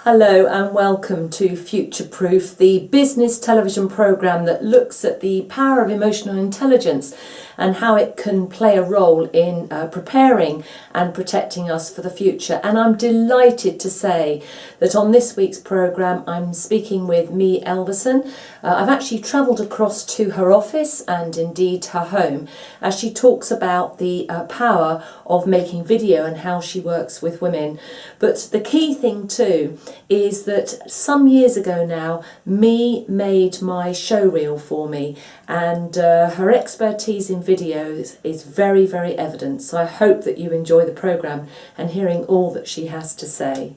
Hello and welcome to Future Proof, the business television programme that looks at the power of emotional intelligence and how it can play a role in preparing and protecting us for the future. And I'm delighted to say that on this week's programme I'm speaking with Mi Elverson. I've actually travelled across to her office and indeed her home as she talks about the power of making video and how she works with women. But the key thing too is that some years ago now, Mi made my show reel for me, and her expertise in videos is very, very evident. So I hope that you enjoy the programme and hearing all that she has to say.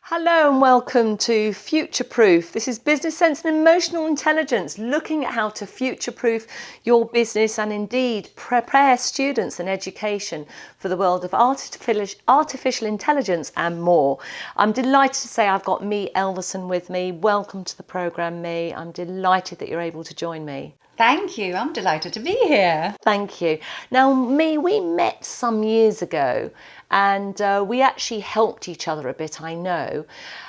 Hello and welcome to Future Proof. This is Business Sense and Emotional Intelligence, looking at how to future proof your business and indeed prepare students and education for the world of artificial intelligence and more. I'm delighted to say I've got Mi Elverson with me. Welcome to the programme, Mi. I'm delighted that you're able to join me. Thank you. I'm delighted to be here. Thank you. Now, Mi, we met some years ago and we actually helped each other a bit, I know.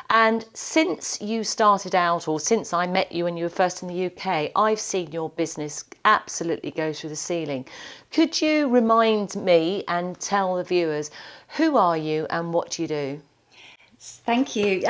And since you started out, or since I met you when you were first in the UK, I've seen your business absolutely go through the ceiling. Could you remind me and tell the viewers, who are you and what do you do? Thank you.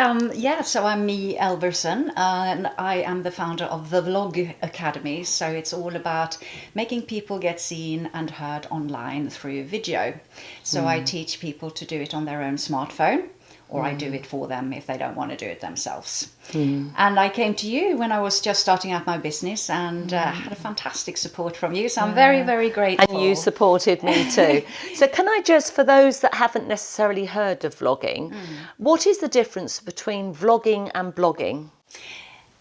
So I'm Mi Elverson, and I am the founder of the Vlog Academy. So it's all about making people get seen and heard online through video. So I teach people to do it on their own smartphone, or I do it for them if they don't want to do it themselves. And I came to you when I was just starting out my business and had a fantastic support from you. So I'm very, very grateful. And you supported me too. So can I just, for those that haven't necessarily heard of vlogging, what is the difference between vlogging and blogging?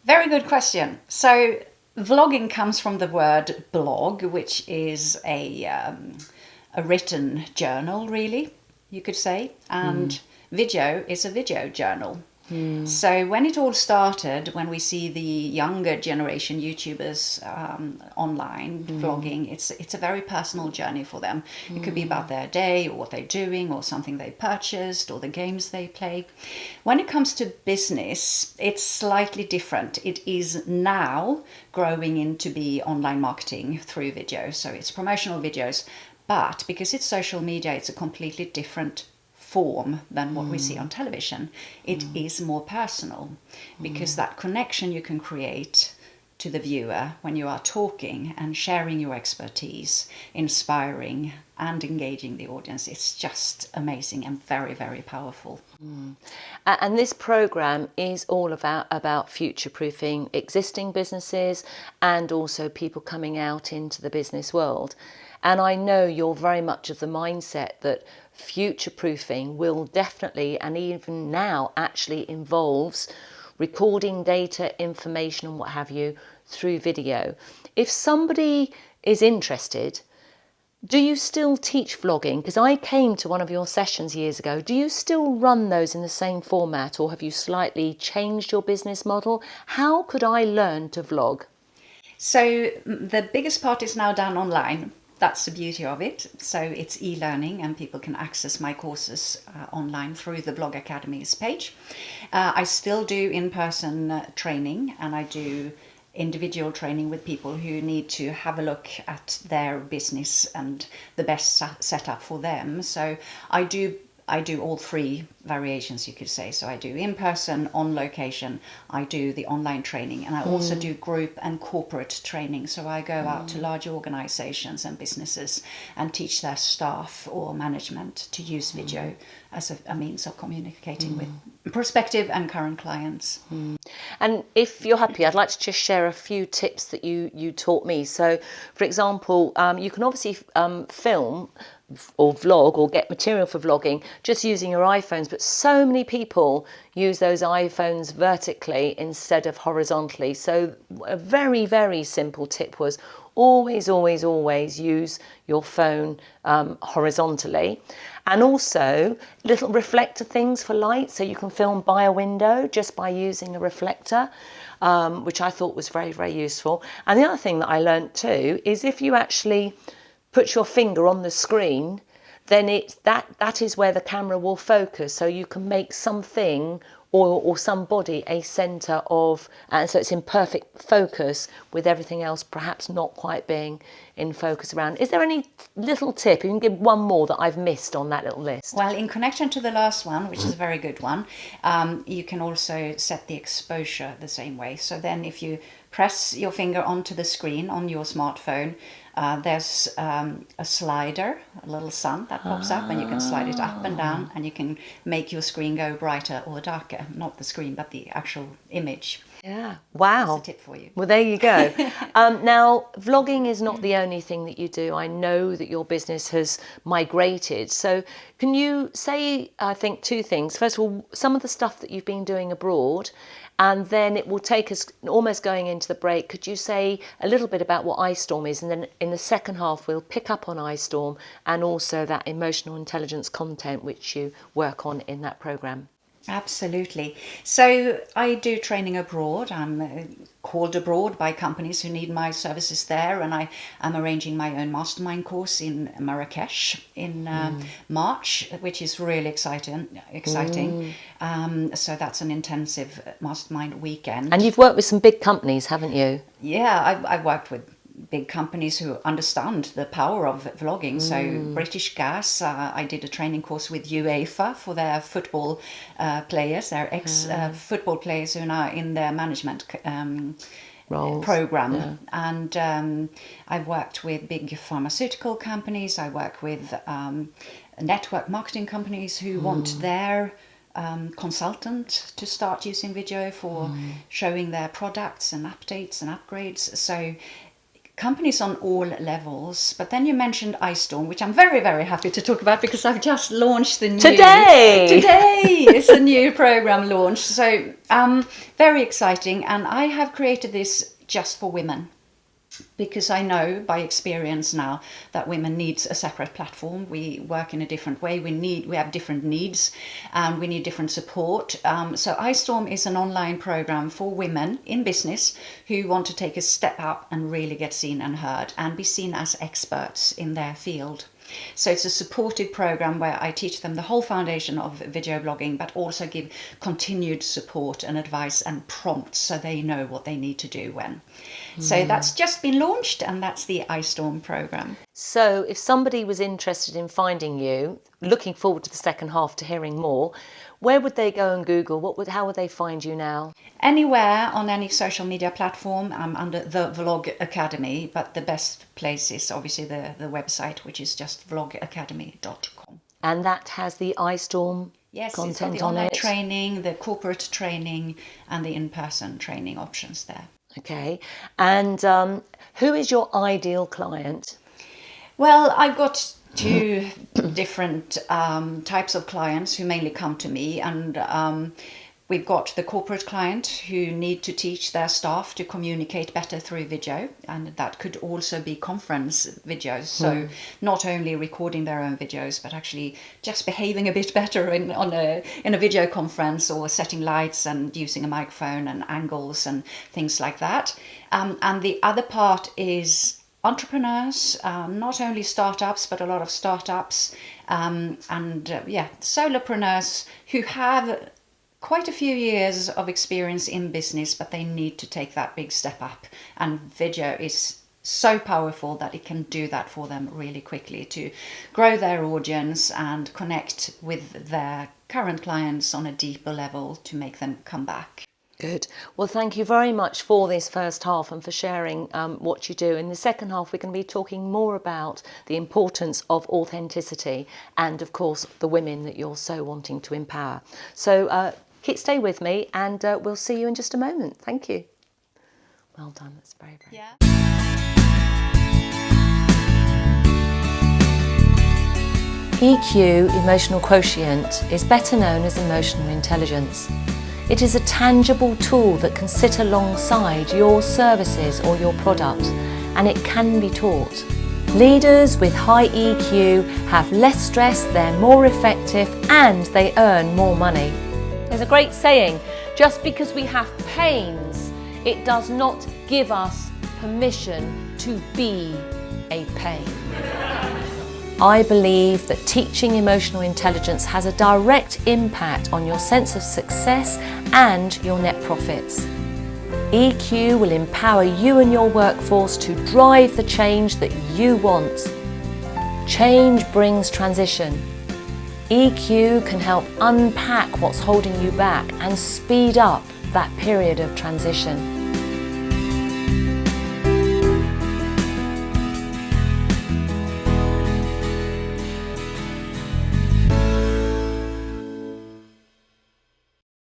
Very good question. So vlogging comes from the word blog, which is a written journal, really, you could say. And video is a video journal. So when it all started, when we see the younger generation YouTubers online vlogging, it's a very personal journey for them. It could be about their day or what they're doing or something they purchased or the games they play. When it comes to business, it's slightly different. It is now growing into be online marketing through video. So it's promotional videos, but because it's social media, it's a completely different form than what we see on television. It is more personal because that connection you can create to the viewer when you are talking and sharing your expertise, inspiring and engaging the audience. It's just amazing and very, very powerful. And this programme is all about future-proofing existing businesses and also people coming out into the business world. And I know you're very much of the mindset that future-proofing will definitely, and even now actually involves recording data, information and what have you through video. If somebody is interested, do you still teach vlogging? Because I came to one of your sessions years ago. Do you still run those in the same format or have you slightly changed your business model? How could I learn to vlog? So the biggest part is now done online. That's the beauty of it. So it's e-learning and people can access my courses online through the Vlog Academy's page. I still do in-person training and I do individual training with people who need to have a look at their business and the best setup for them. So I do all three variations, you could say. So I do in-person, on location, I do the online training, and I also do group and corporate training. So I go out to large organizations and businesses and teach their staff or management to use video as a means of communicating with prospective and current clients. And if you're happy, I'd like to just share a few tips that you taught me. So, for example, you can obviously film or vlog or get material for vlogging just using your iPhones, but so many people use those iPhones vertically instead of horizontally. So a very, very simple tip was always use your phone horizontally. And also little reflector things for light, so you can film by a window just by using a reflector, which I thought was very, very useful. And the other thing that I learned too is if you actually put your finger on the screen, then that is where the camera will focus. So you can make something or somebody a centre of, and so it's in perfect focus with everything else perhaps not quite being in focus around. Is there any little tip? You can give one more that I've missed on that little list. Well, in connection to the last one, which is a very good one, you can also set the exposure the same way. So then if you press your finger onto the screen on your smartphone, there's a slider, a little sun that pops up, and you can slide it up and down, and you can make your screen go brighter or darker. Not the screen, but the actual image. Yeah, wow. That's a tip for you. Well, there you go. Now, vlogging is not the only thing that you do. I know that your business has migrated. So can you say, I think, two things. First of all, some of the stuff that you've been doing abroad, and then it will take us almost going into the break. Could you say a little bit about what iStorm is? And then in the second half, we'll pick up on iStorm and also that emotional intelligence content which you work on in that programme. Absolutely. So I do training abroad. I'm called abroad by companies who need my services there, and I am arranging my own mastermind course in Marrakesh in March, which is really exciting. So that's an intensive mastermind weekend. And you've worked with some big companies, haven't you? Yeah, I've worked with big companies who understand the power of vlogging. So British Gas, I did a training course with UEFA for their football players, their ex-football players who are now in their management program. Yeah. And I've worked with big pharmaceutical companies. I work with network marketing companies who want their consultant to start using video for showing their products and updates and upgrades. So companies on all levels. But then you mentioned iStorm, which I'm very, very happy to talk about because I've just launched the new... Today is a new program launched. So very exciting. And I have created this just for women, because I know by experience now that women need a separate platform. We work in a different way. We have different needs, and we need different support. So iStorm is an online program for women in business who want to take a step up and really get seen and heard and be seen as experts in their field. So it's a supported program where I teach them the whole foundation of video blogging, but also give continued support and advice and prompts so they know what they need to do when. So that's just been launched, and that's the iStorm program. So if somebody was interested in finding you, looking forward to the second half to hearing more, where would they go and Google? How would they find you now? Anywhere on any social media platform. I'm under the Vlog Academy, but the best place is obviously the website, which is just vlogacademy.com. And that has the iStorm content it's got the on online it? training, the corporate training, and the in-person training options there. Okay. And who is your ideal client? Well, I've got two different types of clients who mainly come to me, and we've got the corporate client who need to teach their staff to communicate better through video, and that could also be conference videos. So not only recording their own videos, but actually just behaving a bit better in a video conference, or setting lights and using a microphone and angles and things like that. And the other part is entrepreneurs, not only startups, but a lot of startups, and solopreneurs who have quite a few years of experience in business, but they need to take that big step up. And video is so powerful that it can do that for them really quickly to grow their audience and connect with their current clients on a deeper level to make them come back. Good. Well, thank you very much for this first half and for sharing what you do. In the second half, we're going to be talking more about the importance of authenticity and, of course, the women that you're so wanting to empower. So stay with me, and we'll see you in just a moment. Thank you. Well done. That's very, very good. EQ, emotional quotient, is better known as emotional intelligence. It is a tangible tool that can sit alongside your services or your product, and it can be taught. Leaders with high EQ have less stress, they're more effective, and they earn more money. There's a great saying, just because we have pains, it does not give us permission to be a pain. I believe that teaching emotional intelligence has a direct impact on your sense of success and your net profits. EQ will empower you and your workforce to drive the change that you want. Change brings transition. EQ can help unpack what's holding you back and speed up that period of transition.